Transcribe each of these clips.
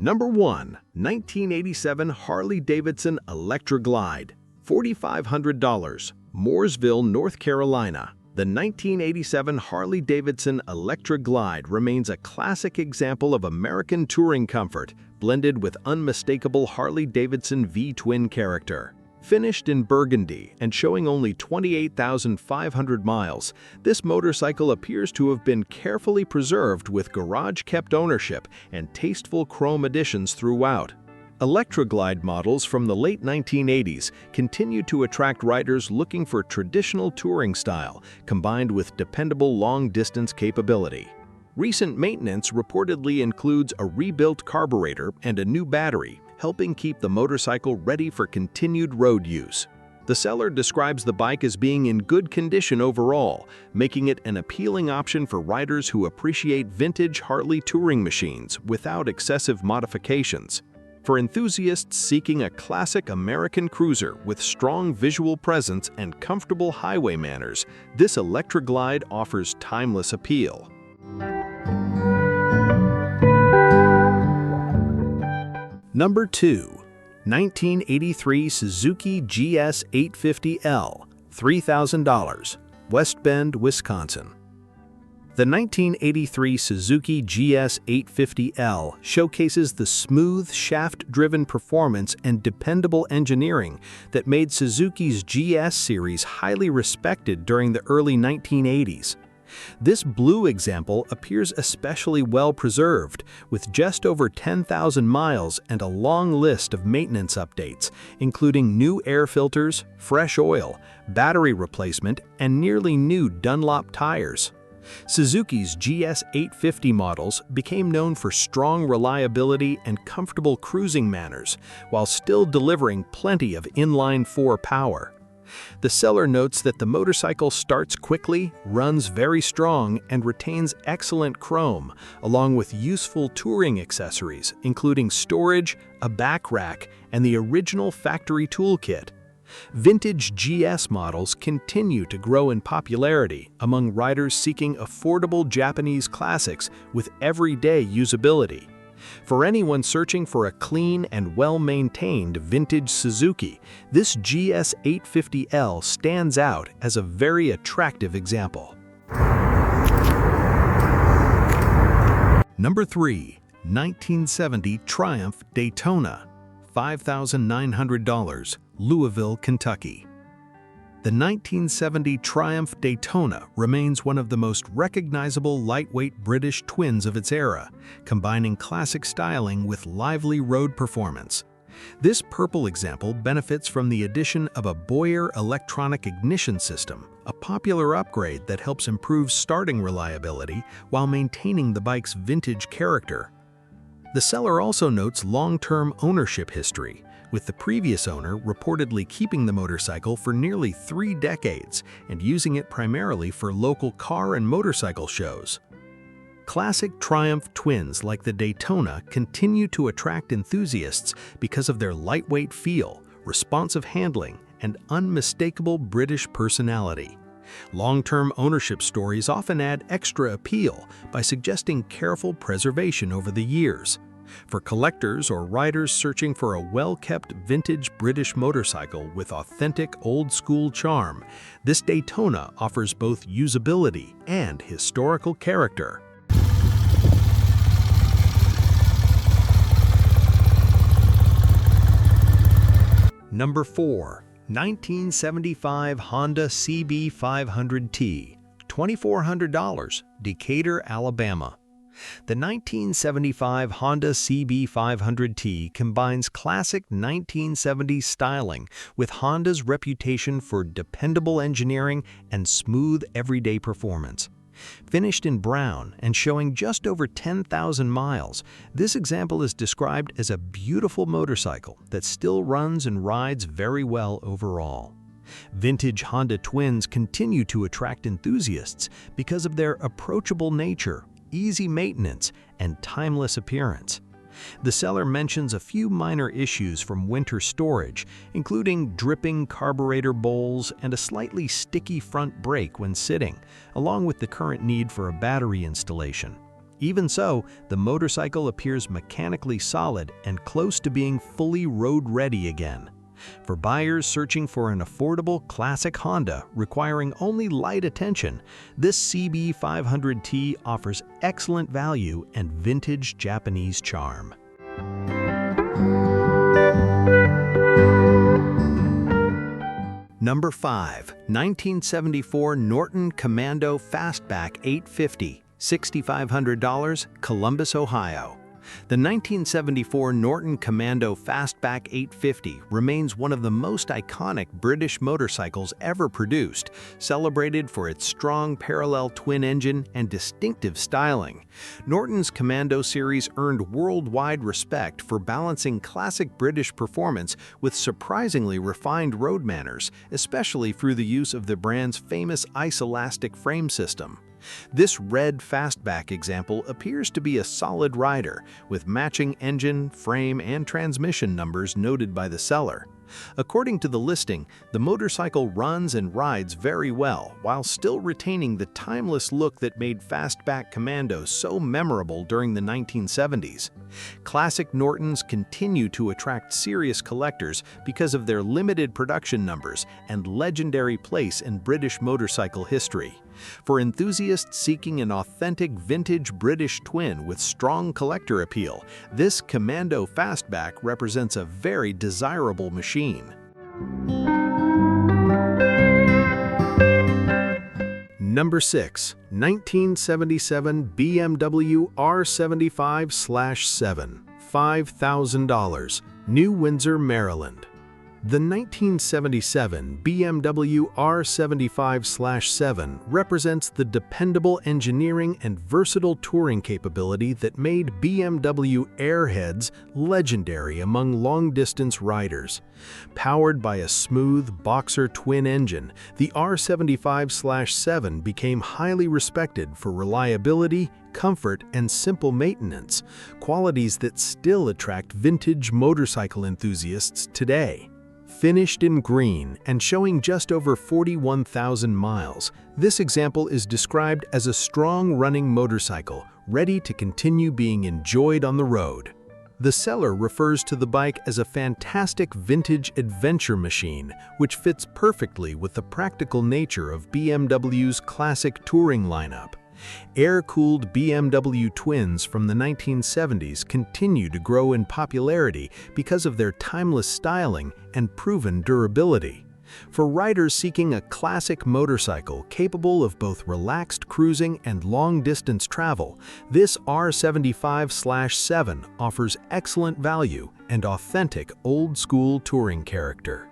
Number 1. 1987 Harley-Davidson Electra Glide, $4,500, Mooresville, North Carolina. The 1987 Harley-Davidson Electra Glide remains a classic example of American touring comfort, blended with unmistakable Harley-Davidson V-twin character. Finished in burgundy and showing only 28,500 miles, this motorcycle appears to have been carefully preserved with garage-kept ownership and tasteful chrome additions throughout. Electra Glide models from the late 1980s continue to attract riders looking for traditional touring style, combined with dependable long-distance capability. Recent maintenance reportedly includes a rebuilt carburetor and a new battery, helping keep the motorcycle ready for continued road use. The seller describes the bike as being in good condition overall, making it an appealing option for riders who appreciate vintage Harley touring machines without excessive modifications. For enthusiasts seeking a classic American cruiser with strong visual presence and comfortable highway manners, this Electra Glide offers timeless appeal. Number 2. 1983 Suzuki GS 850L, $3,000, West Bend, Wisconsin. The 1983 Suzuki GS 850L showcases the smooth, shaft-driven performance and dependable engineering that made Suzuki's GS series highly respected during the early 1980s. This blue example appears especially well preserved, with just over 10,000 miles and a long list of maintenance updates, including new air filters, fresh oil, battery replacement, and nearly new Dunlop tires. Suzuki's GS 850 models became known for strong reliability and comfortable cruising manners, while still delivering plenty of inline-4 power. The seller notes that the motorcycle starts quickly, runs very strong, and retains excellent chrome, along with useful touring accessories, including storage, a back rack, and the original factory toolkit. Vintage GS models continue to grow in popularity among riders seeking affordable Japanese classics with everyday usability. For anyone searching for a clean and well-maintained vintage Suzuki, this GS 850L stands out as a very attractive example. Number 3. 1970 Triumph Daytona, $5,900, Louisville, Kentucky. The 1970 Triumph Daytona remains one of the most recognizable lightweight British twins of its era, combining classic styling with lively road performance. This purple example benefits from the addition of a Boyer electronic ignition system, a popular upgrade that helps improve starting reliability while maintaining the bike's vintage character. The seller also notes long-term ownership history, with the previous owner reportedly keeping the motorcycle for nearly 3 decades and using it primarily for local car and motorcycle shows. Classic Triumph twins like the Daytona continue to attract enthusiasts because of their lightweight feel, responsive handling, and unmistakable British personality. Long-term ownership stories often add extra appeal by suggesting careful preservation over the years. For collectors or riders searching for a well-kept vintage British motorcycle with authentic old-school charm, this Daytona offers both usability and historical character. Number 4. 1975 Honda CB500T, $2,400, Decatur, Alabama. The 1975 Honda CB500T combines classic 1970s styling with Honda's reputation for dependable engineering and smooth everyday performance. Finished in brown and showing just over 10,000 miles, this example is described as a beautiful motorcycle that still runs and rides very well overall. Vintage Honda twins continue to attract enthusiasts because of their approachable nature, easy maintenance, and timeless appearance. The seller mentions a few minor issues from winter storage, including dripping carburetor bowls and a slightly sticky front brake when sitting, along with the current need for a battery installation. Even so, the motorcycle appears mechanically solid and close to being fully road-ready again. For buyers searching for an affordable classic Honda requiring only light attention, this CB500T offers excellent value and vintage Japanese charm. Number 5. 1974 Norton Commando Fastback 850, $6,500, Columbus, Ohio. The 1974 Norton Commando Fastback 850 remains one of the most iconic British motorcycles ever produced, celebrated for its strong parallel twin engine and distinctive styling. Norton's Commando series earned worldwide respect for balancing classic British performance with surprisingly refined road manners, especially through the use of the brand's famous ice-elastic frame system. This red fastback example appears to be a solid rider, with matching engine, frame, and transmission numbers noted by the seller. According to the listing, the motorcycle runs and rides very well, while still retaining the timeless look that made fastback Commandos so memorable during the 1970s. Classic Nortons continue to attract serious collectors because of their limited production numbers and legendary place in British motorcycle history. For enthusiasts seeking an authentic vintage British twin with strong collector appeal, this Commando Fastback represents a very desirable machine. Number 6. 1977 BMW R75/7, $5,000, New Windsor, Maryland. The 1977 BMW R75/7 represents the dependable engineering and versatile touring capability that made BMW airheads legendary among long-distance riders. Powered by a smooth boxer twin engine, the R75/7 became highly respected for reliability, comfort, and simple maintenance, qualities that still attract vintage motorcycle enthusiasts today. Finished in green and showing just over 41,000 miles, this example is described as a strong running motorcycle, ready to continue being enjoyed on the road. The seller refers to the bike as a fantastic vintage adventure machine, which fits perfectly with the practical nature of BMW's classic touring lineup. Air-cooled BMW twins from the 1970s continue to grow in popularity because of their timeless styling and proven durability. For riders seeking a classic motorcycle capable of both relaxed cruising and long-distance travel, this R75/7 offers excellent value and authentic old-school touring character.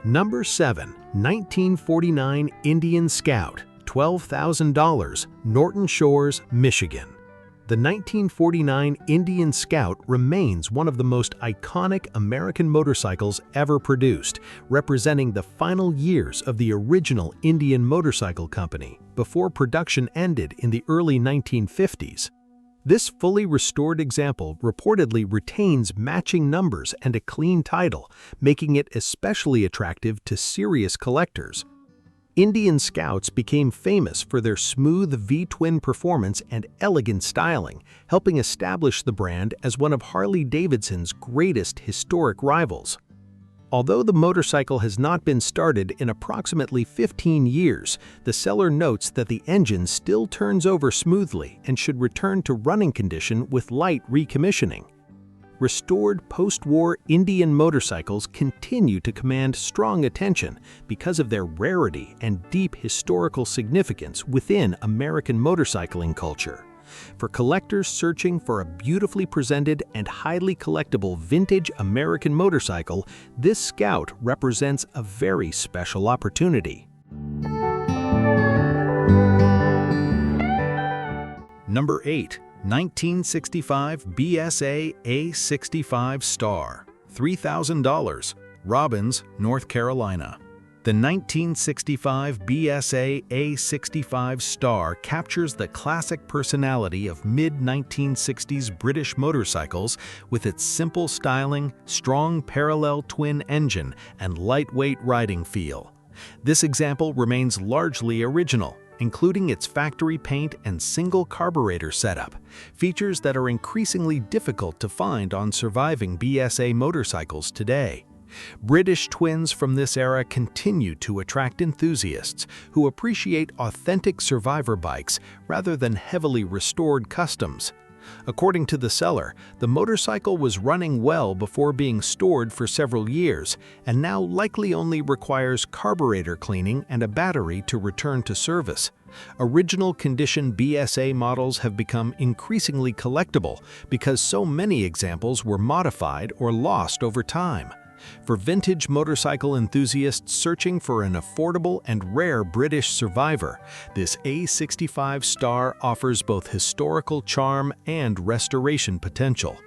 Number 7. 1949 Indian Scout, $12,000, Norton Shores, Michigan. The 1949 Indian Scout remains one of the most iconic American motorcycles ever produced, representing the final years of the original Indian Motorcycle Company, before production ended in the early 1950s. This fully restored example reportedly retains matching numbers and a clean title, making it especially attractive to serious collectors. Indian Scouts became famous for their smooth V-twin performance and elegant styling, helping establish the brand as one of Harley-Davidson's greatest historic rivals. Although the motorcycle has not been started in approximately 15 years, the seller notes that the engine still turns over smoothly and should return to running condition with light recommissioning. Restored post-war Indian motorcycles continue to command strong attention because of their rarity and deep historical significance within American motorcycling culture. For collectors searching for a beautifully presented and highly collectible vintage American motorcycle, this Scout represents a very special opportunity. Number 8. 1965 BSA A65 Star, $3,000, Robbins, North Carolina. The 1965 BSA A65 Star captures the classic personality of mid-1960s British motorcycles with its simple styling, strong parallel twin engine, and lightweight riding feel. This example remains largely original, including its factory paint and single carburetor setup, features that are increasingly difficult to find on surviving BSA motorcycles today. British twins from this era continue to attract enthusiasts who appreciate authentic survivor bikes rather than heavily restored customs. According to the seller, the motorcycle was running well before being stored for several years and now likely only requires carburetor cleaning and a battery to return to service. Original condition BSA models have become increasingly collectible because so many examples were modified or lost over time. For vintage motorcycle enthusiasts searching for an affordable and rare British survivor, this A65 Star offers both historical charm and restoration potential.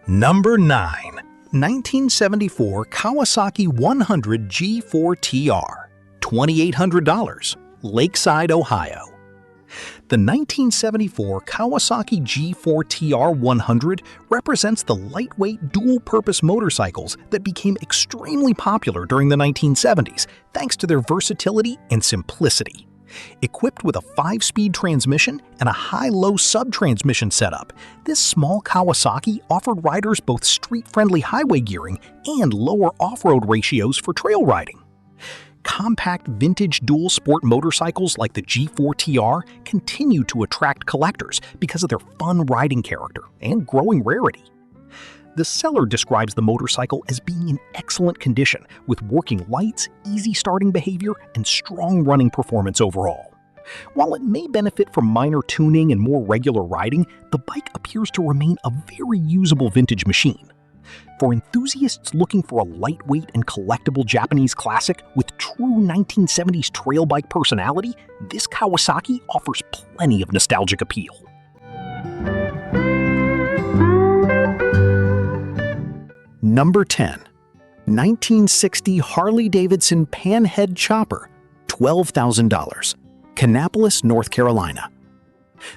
Number 9. 1974 Kawasaki 100 G4TR, $2,800, Lakeside, Ohio. The 1974 Kawasaki G4TR 100 represents the lightweight dual-purpose motorcycles that became extremely popular during the 1970s thanks to their versatility and simplicity. Equipped with a 5-speed transmission and a high-low sub-transmission setup, this small Kawasaki offered riders both street-friendly highway gearing and lower off-road ratios for trail riding. Compact vintage dual-sport motorcycles like the G4TR continue to attract collectors because of their fun riding character and growing rarity. The seller describes the motorcycle as being in excellent condition with working lights, easy starting behavior, and strong running performance overall. While it may benefit from minor tuning and more regular riding, the bike appears to remain a very usable vintage machine. For enthusiasts looking for a lightweight and collectible Japanese classic with true 1970s trail bike personality, this Kawasaki offers plenty of nostalgic appeal. Number 10. 1960 Harley-Davidson Panhead Chopper, $12,000, Kannapolis, North Carolina.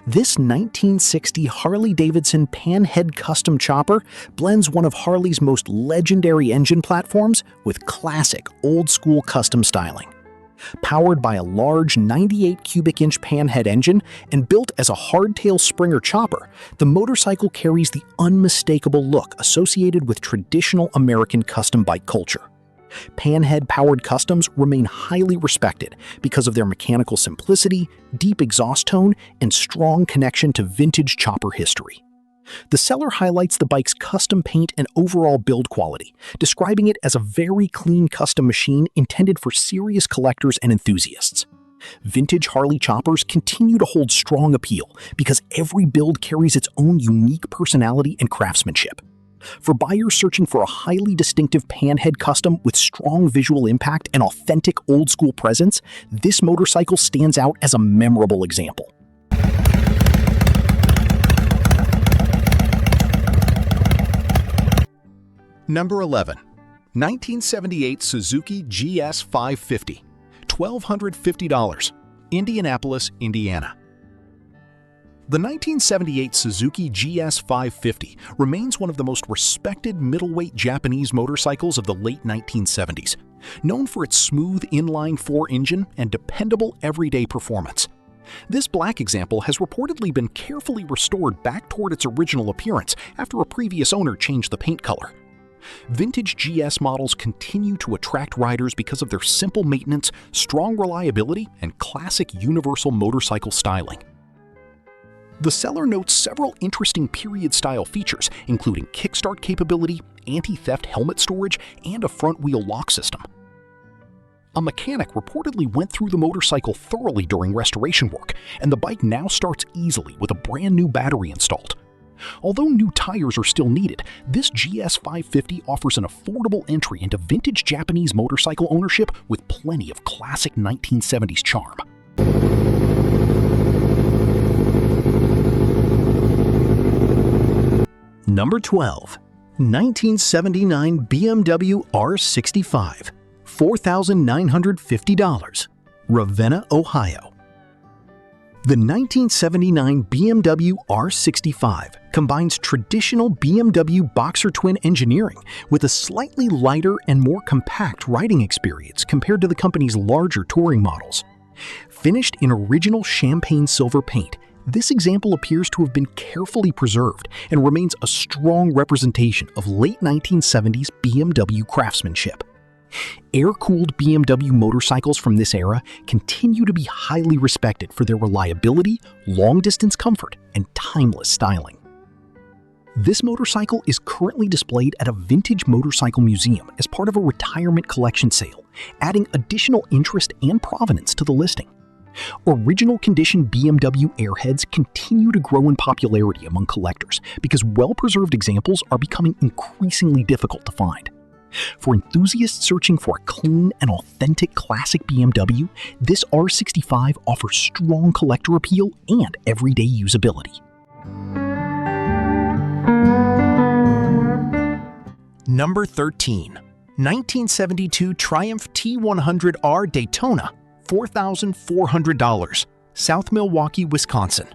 This 1960 Harley-Davidson Panhead Custom Chopper blends one of Harley's most legendary engine platforms with classic, old-school custom styling. Powered by a large 98 cubic inch panhead engine and built as a hardtail Springer chopper, the motorcycle carries the unmistakable look associated with traditional American custom bike culture. Panhead-powered customs remain highly respected because of their mechanical simplicity, deep exhaust tone, and strong connection to vintage chopper history. The seller highlights the bike's custom paint and overall build quality, describing it as a very clean custom machine intended for serious collectors and enthusiasts. Vintage Harley choppers continue to hold strong appeal because every build carries its own unique personality and craftsmanship. For buyers searching for a highly distinctive panhead custom with strong visual impact and authentic old-school presence, this motorcycle stands out as a memorable example. Number 11. 1978 Suzuki GS 550, $1,250, Indianapolis, Indiana. The 1978 Suzuki GS 550 remains one of the most respected middleweight Japanese motorcycles of the late 1970s, known for its smooth inline-4 engine and dependable everyday performance. This black example has reportedly been carefully restored back toward its original appearance after a previous owner changed the paint color. Vintage GS models continue to attract riders because of their simple maintenance, strong reliability, and classic universal motorcycle styling. The seller notes several interesting period-style features, including kickstart capability, anti-theft helmet storage, and a front-wheel lock system. A mechanic reportedly went through the motorcycle thoroughly during restoration work, and the bike now starts easily with a brand-new battery installed. Although new tires are still needed, this GS 550 offers an affordable entry into vintage Japanese motorcycle ownership with plenty of classic 1970s charm. Number 12. 1979 BMW R65, $4,950, Ravenna, Ohio. The 1979 BMW R65 combines traditional BMW boxer twin engineering with a slightly lighter and more compact riding experience compared to the company's larger touring models. Finished in original champagne silver paint, this example appears to have been carefully preserved and remains a strong representation of late 1970s BMW craftsmanship. Air-cooled BMW motorcycles from this era continue to be highly respected for their reliability, long-distance comfort, and timeless styling. This motorcycle is currently displayed at a vintage motorcycle museum as part of a retirement collection sale, adding additional interest and provenance to the listing. Original condition BMW airheads continue to grow in popularity among collectors because well-preserved examples are becoming increasingly difficult to find. For enthusiasts searching for a clean and authentic classic BMW, this R65 offers strong collector appeal and everyday usability. Number 13. 1972 Triumph T100R Daytona, $4,400, South Milwaukee, Wisconsin.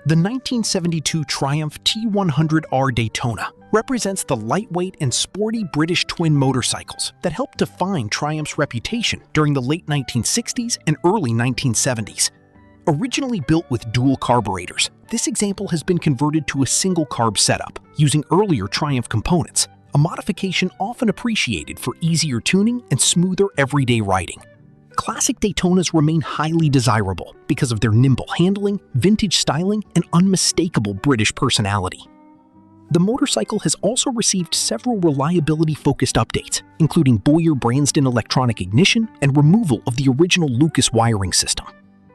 The 1972 Triumph T100R Daytona represents the lightweight and sporty British twin motorcycles that helped define Triumph's reputation during the late 1960s and early 1970s. Originally built with dual carburetors, this example has been converted to a single carb setup using earlier Triumph components, a modification often appreciated for easier tuning and smoother everyday riding. Classic Daytonas remain highly desirable because of their nimble handling, vintage styling, and unmistakable British personality. The motorcycle has also received several reliability-focused updates, including Boyer-Branston electronic ignition and removal of the original Lucas wiring system.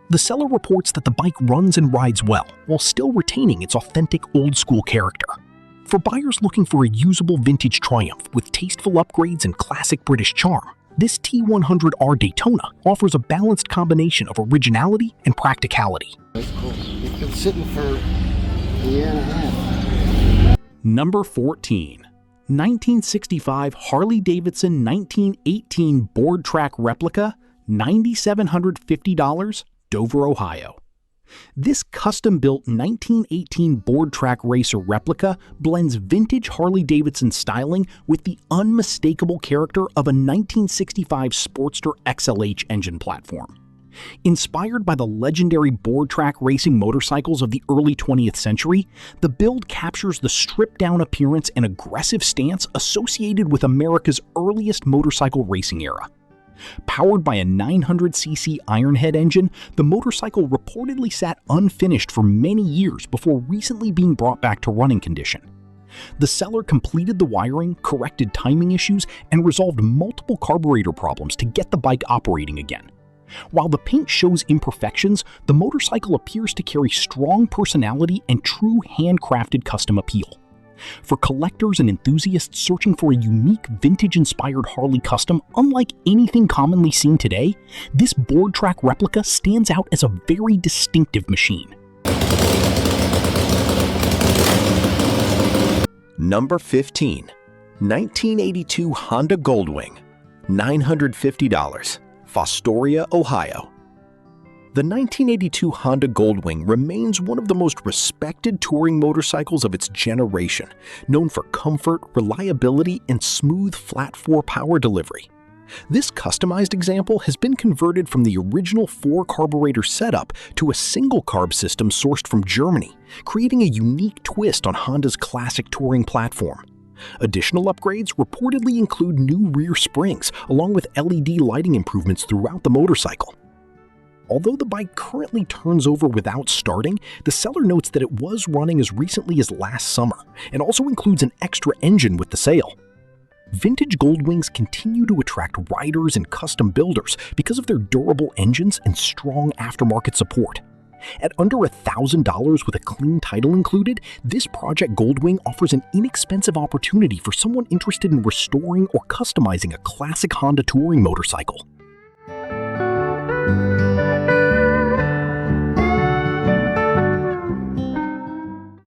The seller reports that the bike runs and rides well, while still retaining its authentic old-school character. For buyers looking for a usable vintage Triumph with tasteful upgrades and classic British charm, this T100R Daytona offers a balanced combination of originality and practicality. That's cool. It's been sitting for a year and a half. Number 14. 1965 Harley-Davidson 1918 board track replica, $9,750, Dover, Ohio. This custom-built 1918 board track racer replica blends vintage Harley-Davidson styling with the unmistakable character of a 1965 Sportster XLH engine platform. Inspired by the legendary board track racing motorcycles of the early 20th century, the build captures the stripped-down appearance and aggressive stance associated with America's earliest motorcycle racing era. Powered by a 900cc Ironhead engine, the motorcycle reportedly sat unfinished for many years before recently being brought back to running condition. The seller completed the wiring, corrected timing issues, and resolved multiple carburetor problems to get the bike operating again. While the paint shows imperfections, the motorcycle appears to carry strong personality and true handcrafted custom appeal. For collectors and enthusiasts searching for a unique vintage-inspired Harley custom unlike anything commonly seen today, this board track replica stands out as a very distinctive machine. Number 15. 1982 Honda Goldwing, $950, Fostoria, Ohio. The 1982 Honda Goldwing remains one of the most respected touring motorcycles of its generation, known for comfort, reliability, and smooth flat-four power delivery. This customized example has been converted from the original four-carburetor setup to a single-carb system sourced from Germany, creating a unique twist on Honda's classic touring platform. Additional upgrades reportedly include new rear springs, along with LED lighting improvements throughout the motorcycle. Although the bike currently turns over without starting, the seller notes that it was running as recently as last summer, and also includes an extra engine with the sale. Vintage Goldwings continue to attract riders and custom builders because of their durable engines and strong aftermarket support. At under $1,000 with a clean title included, this Project Goldwing offers an inexpensive opportunity for someone interested in restoring or customizing a classic Honda touring motorcycle.